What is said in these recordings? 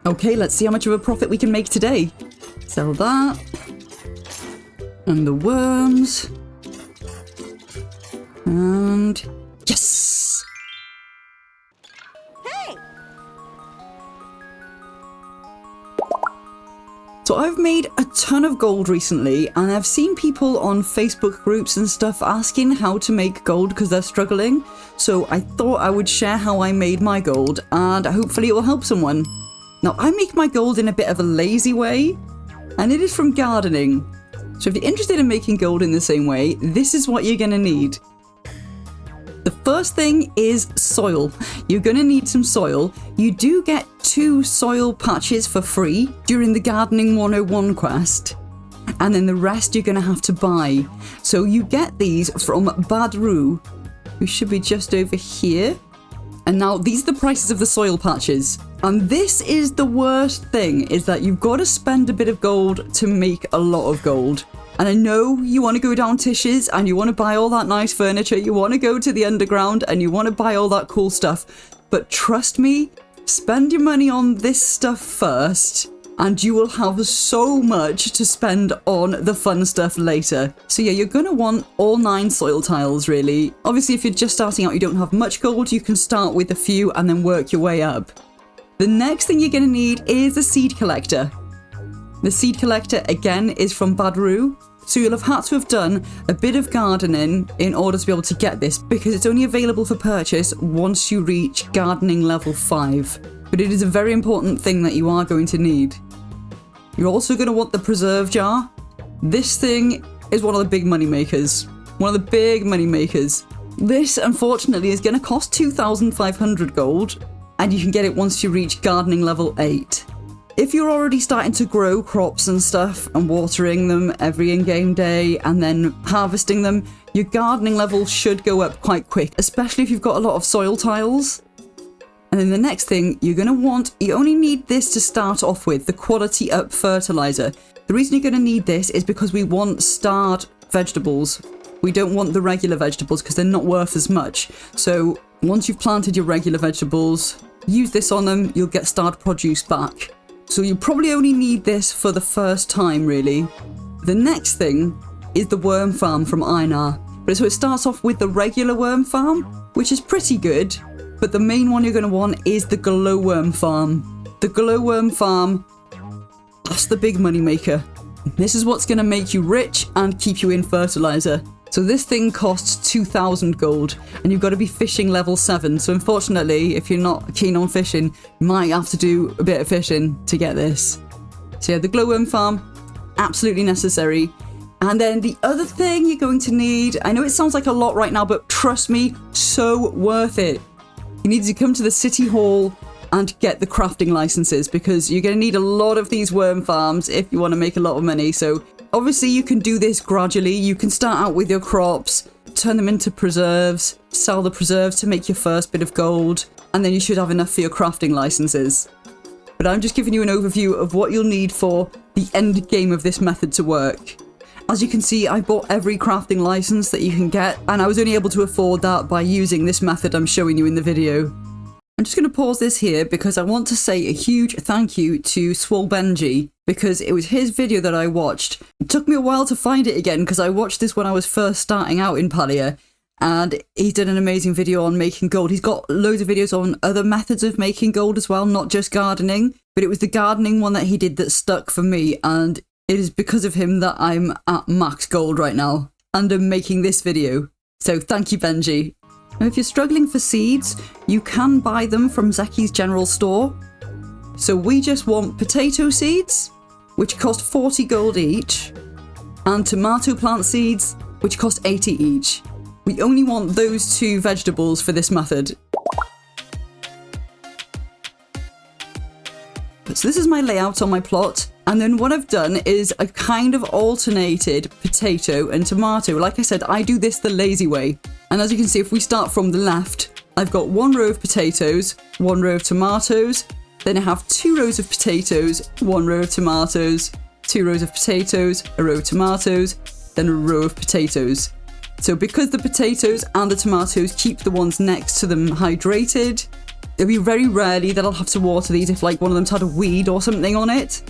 Okay, let's see how much of a profit we can make today. Sell that. And the worms. And yes! Hey! So I've made a ton of gold recently, and I've seen people on Facebook groups and stuff asking how to make gold because they're struggling. So I thought I would share how I made my gold, and hopefully it will help someone. Now I make my gold in a bit of a lazy way, and it is from gardening. So if you're interested in making gold in the same way, this is what you're going to need. The first thing is soil. You're going to need some soil. You do get 2 soil patches for free during the Gardening 101 quest. And then the rest you're going to have to buy. So you get these from Badru, who should be just over here. And now these are the prices of the soil patches. And this is the worst thing, is that you've got to spend a bit of gold to make a lot of gold. And I know you want to go down Tish's and you want to buy all that nice furniture, you want to go to the underground and you want to buy all that cool stuff. But trust me, spend your money on this stuff first and you will have so much to spend on the fun stuff later. So yeah, you're going to want all 9 soil tiles really. Obviously if you're just starting out, you don't have much gold, you can start with a few and then work your way up. The next thing you're going to need is a seed collector. The seed collector again is from Badru. So you'll have had to have done a bit of gardening in order to be able to get this, because it's only available for purchase once you reach gardening level 5. But it is a very important thing that you are going to need. You're also going to want the preserve jar. This thing is one of the big money makers. One of the big money makers. This, unfortunately, is going to cost 2,500 gold, and you can get it once you reach gardening level 8. If you're already starting to grow crops and stuff and watering them every in-game day and then harvesting them, your gardening level should go up quite quick, especially if you've got a lot of soil tiles. And then the next thing you're going to want, you only need this to start off with, the quality Up Fertilizer. The reason you're going to need this is because we want starred vegetables. We don't want the regular vegetables because they're not worth as much. So once you've planted your regular vegetables, use this on them, you'll get starred produce back. So you probably only need this for the first time, really. The next thing is the worm farm from Einar. But so it starts off with the regular worm farm, which is pretty good. But the main one you're going to want is the glowworm farm. The glowworm farm, that's the big money maker. This is what's going to make you rich and keep you in fertilizer. So this thing costs 2,000 gold, and you've got to be fishing level 7. So unfortunately, if you're not keen on fishing, you might have to do a bit of fishing to get this. So yeah, the glowworm farm, absolutely necessary. And then the other thing you're going to need, I know it sounds like a lot right now, but trust me, so worth it. You need to come to the city hall and get the crafting licenses, because you're going to need a lot of these worm farms if you want to make a lot of money. So obviously you can do this gradually. You can start out with your crops, turn them into preserves, sell the preserves to make your first bit of gold, and then you should have enough for your crafting licenses. But I'm just giving you an overview of what you'll need for the end game of this method to work. As you can see, I bought every crafting license that you can get, and I was only able to afford that by using this method I'm showing you in the video. I'm just going to pause this here because I want to say a huge thank you to Swolbenji, because it was his video that I watched. It took me a while to find it again because I watched this when I was first starting out in Palia, and he did an amazing video on making gold. He's got loads of videos on other methods of making gold as well, not just gardening, but it was the gardening one that he did that stuck for me, and it is because of him that I'm at max gold right now and I'm making this video. So thank you, Benji. Now, if you're struggling for seeds, you can buy them from Zeki's general store. So we just want potato seeds, which cost 40 gold each, and tomato plant seeds, which cost 80 each. We only want those 2 vegetables for this method. So this is my layout on my plot. And then what I've done is I kind of alternated potato and tomato. Like I said, I do this the lazy way. And as you can see, if we start from the left, I've got 1 row of potatoes, 1 row of tomatoes. Then I have 2 rows of potatoes, 1 row of tomatoes, 2 rows of potatoes, a row of tomatoes, then a row of potatoes. So because the potatoes and the tomatoes keep the ones next to them hydrated, It'll be very rarely that I'll have to water these if like one of them's had a weed or something on it.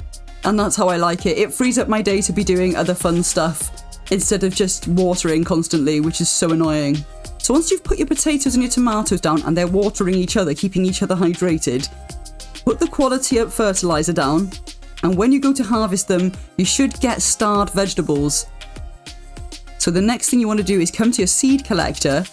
And that's how I like it. It frees up my day to be doing other fun stuff instead of just watering constantly, which is so annoying. So once you've put your potatoes and your tomatoes down and they're watering each other, keeping each other hydrated, put the quality Up Fertilizer down, and when you go to harvest them, you should get starred vegetables. So the next thing you want to do is come to your seed collector,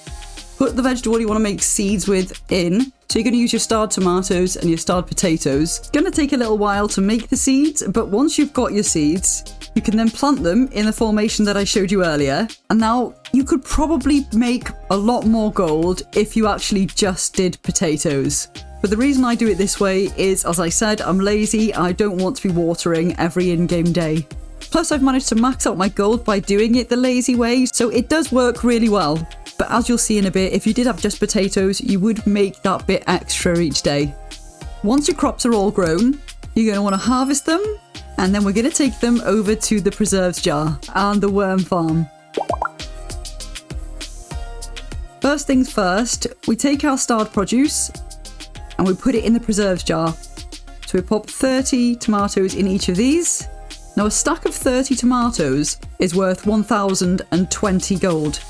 put the vegetable you want to make seeds with in. So you're going to use your starred tomatoes and your starred potatoes. It's going to take a little while to make the seeds, but once you've got your seeds, you can then plant them in the formation that I showed you earlier. And now you could probably make a lot more gold if you actually just did potatoes. But the reason I do it this way is, as I said, I'm lazy. I don't want to be watering every in-game day. Plus, I've managed to max out my gold by doing it the lazy way, so it does work really well. But as you'll see in a bit, if you did have just potatoes, you would make that bit extra each day. Once your crops are all grown, you're going to want to harvest them, and then we're going to take them over to the preserves jar and the worm farm. First things first, we take our starred produce and we put it in the preserves jar. So we pop 30 tomatoes in each of these. Now a stack of 30 tomatoes is worth 1,020 gold.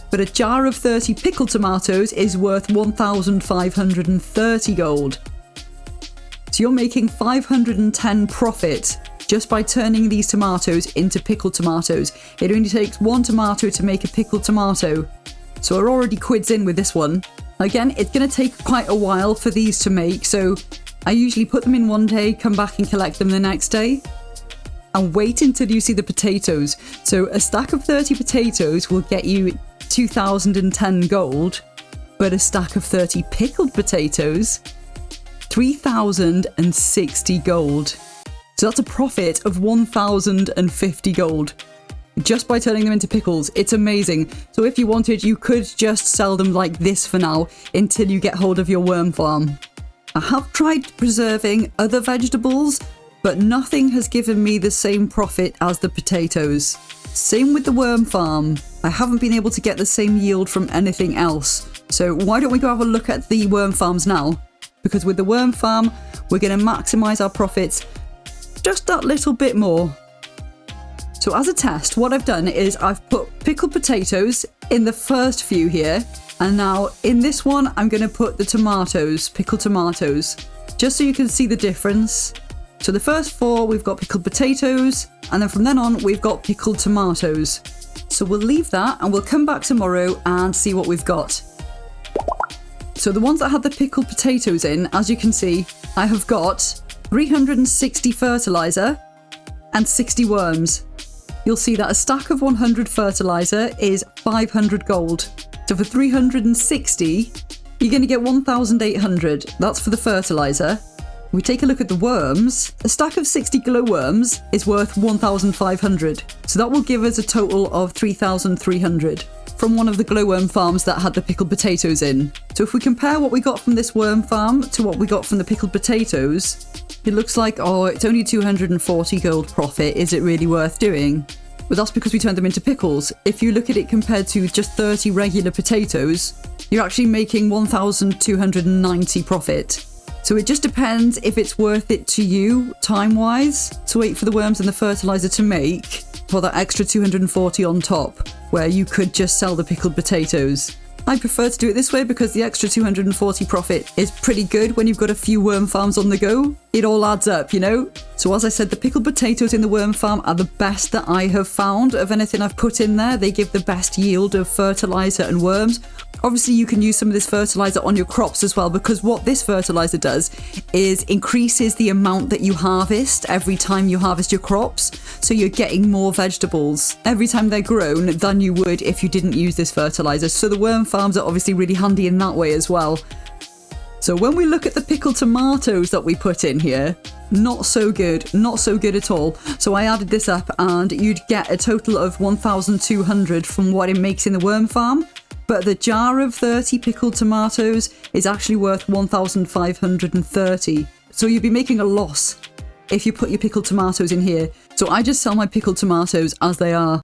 But a jar of 30 pickled tomatoes is worth 1,530 gold. So you're making 510 profit just by turning these tomatoes into pickled tomatoes. It only takes one tomato to make a pickled tomato. So we're already quids in with this one. Again, it's going to take quite a while for these to make, so I usually put them in one day, come back and collect them the next day. And wait until you see the potatoes. So a stack of 30 potatoes will get you 2,010 gold, but a stack of 30 pickled potatoes, 3,060 gold. So that's a profit of 1,050 gold just by turning them into pickles. It's amazing. So if you wanted, you could just sell them like this for now until you get hold of your worm farm. I have tried preserving other vegetables, but nothing has given me the same profit as the potatoes. Same with the worm farm. I haven't been able to get the same yield from anything else. So why don't we go have a look at the worm farms now? Because with the worm farm, we're going to maximize our profits just that little bit more. So as a test, what I've done is I've put pickled potatoes in the first few here. And now in this one, I'm going to put the tomatoes, pickled tomatoes, just so you can see the difference. So the first four, we've got pickled potatoes, and then from then on, we've got pickled tomatoes. So we'll leave that and we'll come back tomorrow and see what we've got. So the ones that had the pickled potatoes in, as you can see, I have got 360 fertilizer and 60 worms. You'll see that a stack of 100 fertilizer is 500 gold. So for 360, you're going to get 1,800. That's for the fertilizer. We take a look at the worms. A stack of 60 glowworms is worth 1,500. So that will give us a total of 3,300 from one of the glowworm farms that had the pickled potatoes in. So if we compare what we got from this worm farm to what we got from the pickled potatoes, it looks like, oh, it's only 240 gold profit. Is it really worth doing? But that's because we turned them into pickles. If you look at it compared to just 30 regular potatoes, you're actually making 1,290 profit. So it just depends if it's worth it to you, time-wise, to wait for the worms and the fertilizer to make for that extra 240 on top, where you could just sell the pickled potatoes. I prefer to do it this way because the extra 240 profit is pretty good when you've got a few worm farms on the go. It all adds up, you know? So as I said, the pickled potatoes in the worm farm are the best that I have found of anything I've put in there. They give the best yield of fertilizer and worms. Obviously, you can use some of this fertilizer on your crops as well, because what this fertilizer does is increases the amount that you harvest every time you harvest your crops. So you're getting more vegetables every time they're grown than you would if you didn't use this fertilizer. So the worm farms are obviously really handy in that way as well. So when we look at the pickled tomatoes that we put in here, not so good at all. So I added this up and you'd get a total of 1,200 from what it makes in the worm farm. But the jar of 30 pickled tomatoes is actually worth 1,530. So you'd be making a loss if you put your pickled tomatoes in here. So I just sell my pickled tomatoes as they are.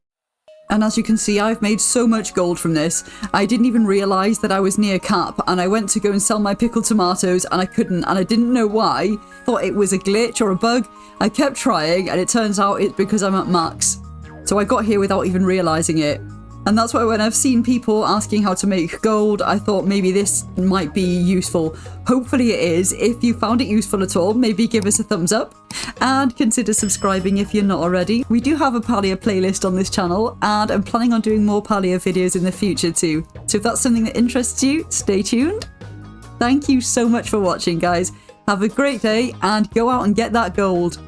And as you can see, I've made so much gold from this. I didn't even realise that I was near cap, and I went to go and sell my pickled tomatoes and I couldn't, and I didn't know why. Thought it was a glitch or a bug. I kept trying and it turns out it's because I'm at max. So I got here without even realising it. And that's why when I've seen people asking how to make gold, I thought maybe this might be useful. Hopefully it is. If you found it useful at all, maybe give us a thumbs up and consider subscribing if you're not already. We do have a Palia playlist on this channel and I'm planning on doing more Palia videos in the future too. So if that's something that interests you, stay tuned. Thank you so much for watching, guys. Have a great day and go out and get that gold.